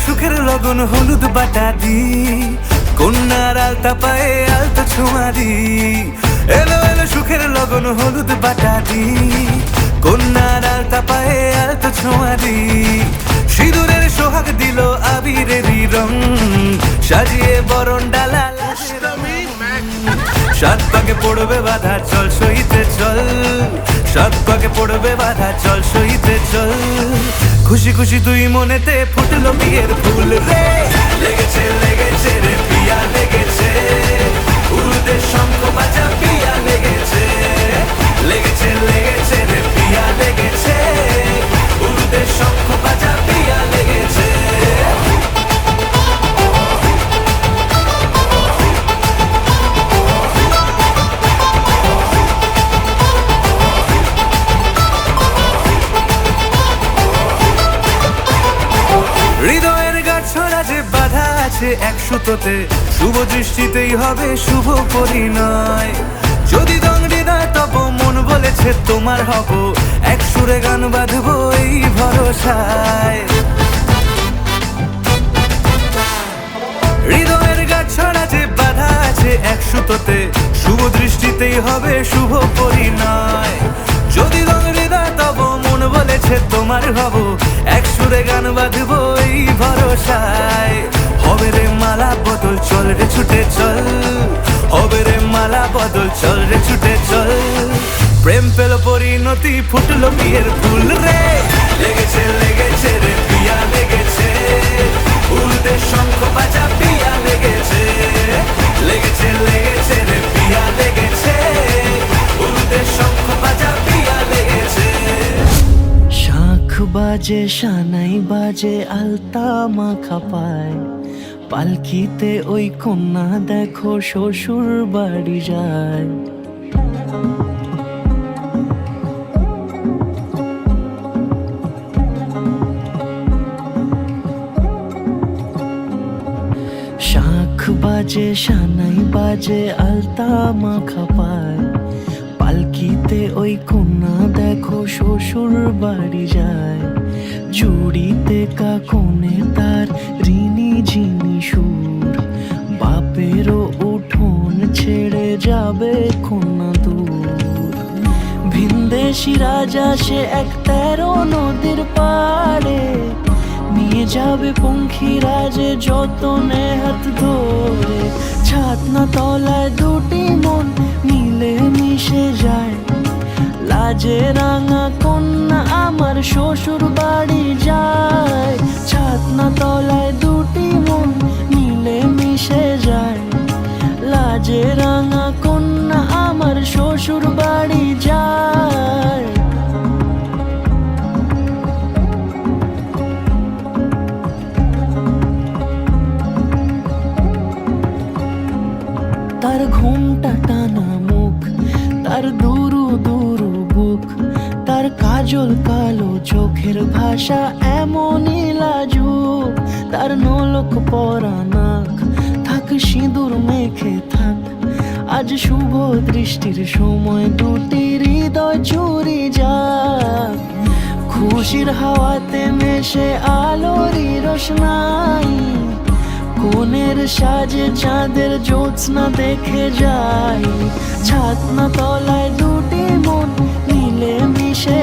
সুখের লগন হলুদ বাটা দি, কন্যার আলতা পায়ে আলতো ছোঁয়া দি। এলো এলো সুখের লগন হলুদ বাটা দি, কন্যার আলতা পায়ে আলতো ছোঁয়া দি। সিঁদুরের সোহাগ দিল আবিরেরই রং, সাজিয়ে বরণ ডালা। সাত পাকে পড়বে বাধা, চল সইতে চল। সাত পাকে পড়বে বাধা, চল সইতে চল। খুশি খুশি দুই মনেতে ফুটলো বিয়ের ফুল রে। লেগেছে লেগেছে রে পিয়া লেগেছে, উরুদের শঙ্খ বাজা পিয়া লেগেছে। লেগেছে লেগেছে রে পিয়া লেগেছে, উরুদের শঙ্খ বাজা পিয়া লেগেছে। হৃদয়ের গাছড়া যে বাধা আছে এক সুতোতে, শুভ দৃষ্টিতেই হবে শুভ পরিণয়। যদি দংড়ি দেয় তব মন বলেছে তোমার হব, এক সুরে গান বাঁধবো এই ভরসায়। হৃদয়ের গাছড়া যে বাধা আছে এক সুতোতে, শুভ দৃষ্টিতেই হবে শুভ পরিণয়। যদি দংড়ি দেয় তব মন বলেছে তোমার হব, এক সুরে গান বাঁধবো এই ভরসায়। হবে রে মালা বদল, চল রে ছুটে চল। হবে রে মালা বদল, চল রে ছুটে চল। প্রেম পেল পরিণতি, ফুটলো বিয়ের ফুল রে। লেগেছে লেগেছে রে পিয়া লেগেছে, উরুদের শঙ্খ বাজা পিয়া লেগেছে। লেগেছে লেগেছে রে পিয়া লেগেছে, উরুদের শঙ্খ বাজা পিয়া লেগেছে। শাঁখ বাজে সানাই বাজে আলতা মাখা পায়, পালকিতে ওই কন্যা দেখো শ্বশুর বাড়ি যায়। শাঁখ বাজে সানাই বাজে আলতা মাখা পায়, পালকিতে ওই কন্যা দেখো শ্বশুর বাড়ি যায়। জুড়িতে কাকনে তার ঋণী ঝিনি সুর, বাপেরও উঠোন ছেড়ে যাবে কন্যা দূর। ভিনদেশি রাজা সে এক 13 নদীর পাড়ে, নিয়ে যাবে পঙ্খিরাজে যতনে হাত ধরে। ছাতনা তলায় দুটি মন মিলে মিশে যায়, লাজে রাঙা কন্যা আমার শ্বশুর বাড়ি যায়। ছাতনা তলায় দুটি মন মিলে মিশে যায়, লাজে রাঙা কন্যা আমার শ্বশুর বাড়ি যায়। তার ঘুমটা টানা মুখ, তার দুরু দুরু বুক, তার কাজল কালো চোখের ভাষা এমনই লাজুক। তার নোলক পরা নাক, থাক সিঁদুর মেখে থাক। আজ শুভ দৃষ্টির সময় দুটি হৃদয় চুরি যাক। খুশির হাওয়াতে মেশে আলোরই রোশনাই, কোণের সাজে চাঁদের জ্যোৎস্না দেখে যাই। ছাতনা তলায় দুটি মন মিলে মিশে